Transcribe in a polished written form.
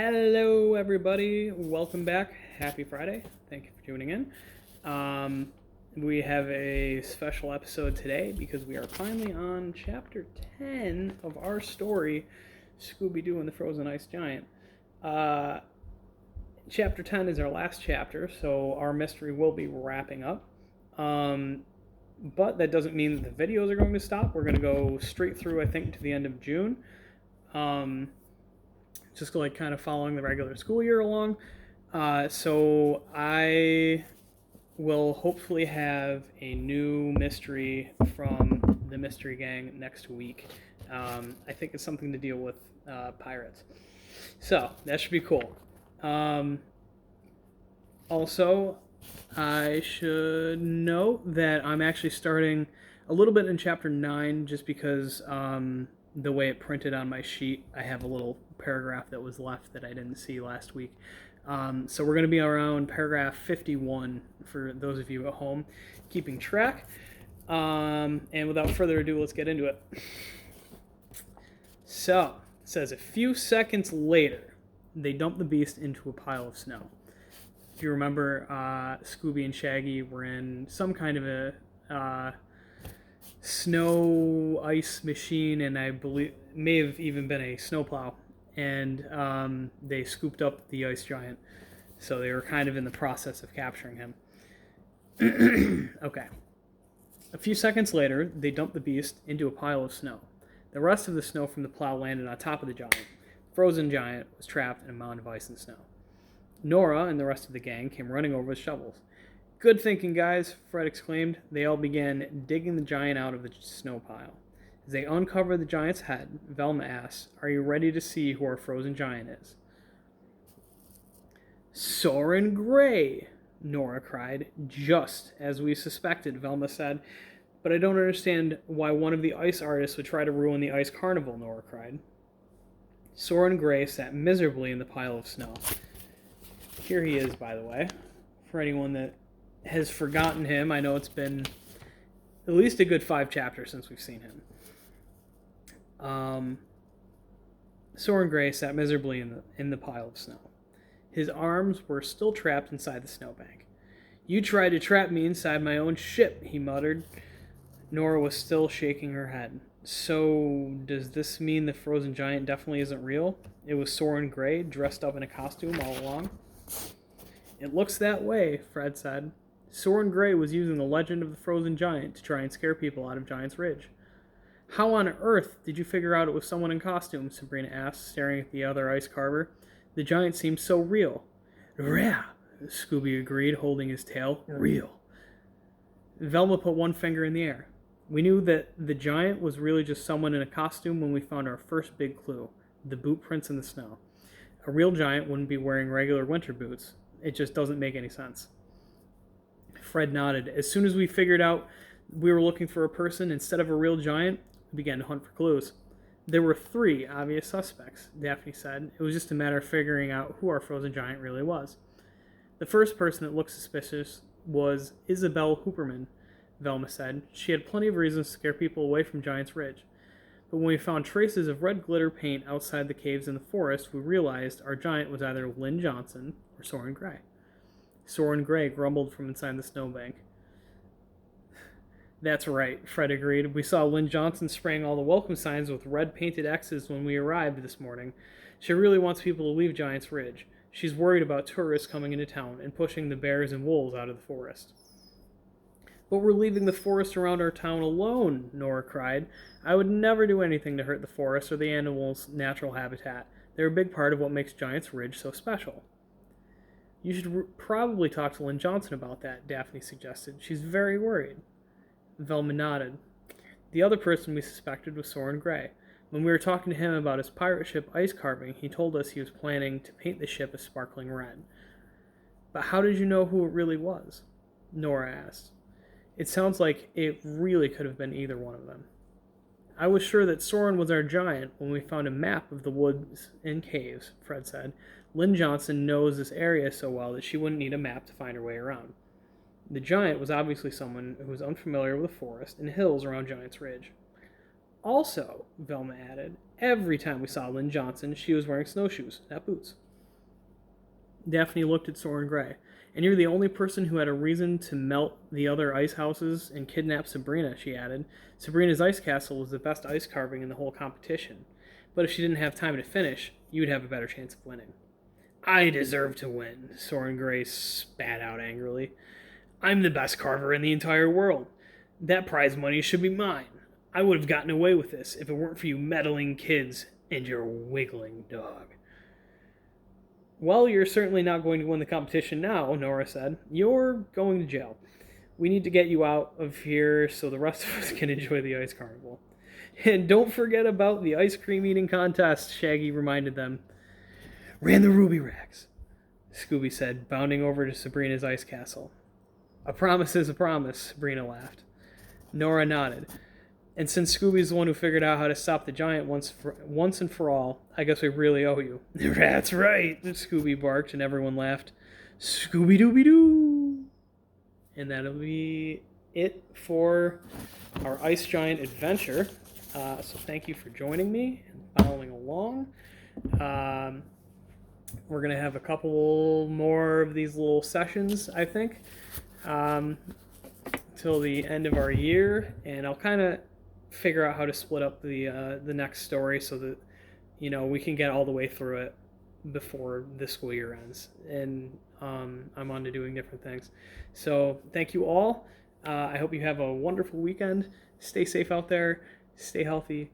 Hello, everybody. Welcome back. Happy Friday. Thank you for tuning in. We have a special episode today because we are finally on chapter 10 of our story, Scooby-Doo and the Frozen Ice Giant. Chapter 10 is our last chapter, so our mystery will be wrapping up. But that doesn't mean that the videos are going to stop. We're going to go straight through, I think, to the end of June. Just like kind of following the regular school year along. So I will hopefully have a new mystery from the Mystery Gang next week. I think it's something to deal with pirates. So that should be cool. Also, I should note that I'm actually starting a little bit in chapter 9 just because the way it printed on my sheet, I have a little paragraph that was left that I didn't see last week. So we're going to be around paragraph 51 for those of you at home keeping track. And without further ado, let's get into it. So, it says, a few seconds later, they dumped the beast into a pile of snow. If you remember, Scooby and Shaggy were in some kind of a snow ice machine, and I believe may have even been a snowplow, and they scooped up the ice giant, so they were kind of in the process of capturing him. Okay. A few seconds later, they dumped the beast into a pile of snow. The rest of the snow from the plow landed on top of the giant. The frozen giant was trapped in a mound of ice and snow. Nora and the rest of the gang came running over with shovels. "Good thinking, guys," Fred exclaimed. They all began digging the giant out of the snow pile. As they uncovered the giant's head, Velma asked, "Are you ready to see who our frozen giant is?" "Soren Gray!" Nora cried. "Just as we suspected," Velma said. "But I don't understand why one of the ice artists would try to ruin the ice carnival," Nora cried. Soren Gray sat miserably in the pile of snow. Here he is, by the way, for anyone that has forgotten him. I know it's been at least a good 5 chapters since we've seen him. Soren Gray sat miserably in the pile of snow. His arms were still trapped inside the snowbank. "You tried to trap me inside my own ship," he muttered. Nora was still shaking her head. "So, does this mean the frozen giant definitely isn't real? It was Soren Gray, dressed up in a costume all along?" "It looks that way," Fred said. "Soren Gray was using the legend of the frozen giant to try and scare people out of Giant's Ridge." "How on earth did you figure out it was someone in costume?" Sabrina asked, staring at the other ice carver. "The giant seems so real." "Real," Scooby agreed, holding his tail. "Real." Velma put one finger in the air. "We knew that the giant was really just someone in a costume when we found our first big clue, the boot prints in the snow. A real giant wouldn't be wearing regular winter boots. It just doesn't make any sense." Fred nodded. "As soon as we figured out we were looking for a person instead of a real giant, we began to hunt for clues. There were 3 obvious suspects," Daphne said. "It was just a matter of figuring out who our frozen giant really was." "The first person that looked suspicious was Isabel Hooperman," Velma said. "She had plenty of reasons to scare people away from Giant's Ridge. But when we found traces of red glitter paint outside the caves in the forest, we realized our giant was either Lynn Johnson or Soren Gray." Soren Gray grumbled from inside the snowbank. "That's right," Fred agreed. "We saw Lynn Johnson spraying all the welcome signs with red painted X's when we arrived this morning. She really wants people to leave Giant's Ridge. She's worried about tourists coming into town and pushing the bears and wolves out of the forest." "But we're leaving the forest around our town alone," Nora cried. "I would never do anything to hurt the forest or the animals' natural habitat. They're a big part of what makes Giant's Ridge so special." "You should probably talk to Lynn Johnson about that," Daphne suggested. "She's very worried." Velma nodded. "The other person we suspected was Soren Gray. When we were talking to him about his pirate ship ice carving, he told us he was planning to paint the ship a sparkling red." "But how did you know who it really was?" Nora asked. "It sounds like it really could have been either one of them." "I was sure that Soren was our giant when we found a map of the woods and caves," Fred said. "Lynn Johnson knows this area so well that she wouldn't need a map to find her way around. The giant was obviously someone who was unfamiliar with the forest and hills around Giant's Ridge. Also," Velma added, "every time we saw Lynn Johnson, she was wearing snowshoes, not boots." Daphne looked at Soren Gray. And you're the only person who had a reason to melt the other ice houses and kidnap Sabrina, she added. Sabrina's ice castle was the best ice carving in the whole competition. But if she didn't have time to finish, you would have a better chance of winning. I deserve to win, Soren Gray spat out angrily. I'm the best carver in the entire world. That prize money should be mine. I would have gotten away with this if it weren't for you meddling kids and your wiggling dog. Well, you're certainly not going to win the competition now, Nora said. You're going to jail. We need to get you out of here so the rest of us can enjoy the ice carnival. And don't forget about the ice cream eating contest, Shaggy reminded them. Ran the ruby racks, Scooby said, bounding over to Sabrina's ice castle. A promise is a promise, Sabrina laughed. Nora nodded. And since Scooby's the one who figured out how to stop the giant once and for all, I guess we really owe you. That's right, Scooby barked, and everyone laughed. Scooby-Dooby-Doo! And that'll be it for our Ice Giant adventure. So thank you for joining me and following along. We're going to have a couple more of these little sessions, I think, till the end of our year, and I'll kind of figure out how to split up the next story so that we can get all the way through it before the school year ends, and I'm on to doing different things. So thank you all. I hope you have a wonderful weekend. Stay safe out there. Stay healthy.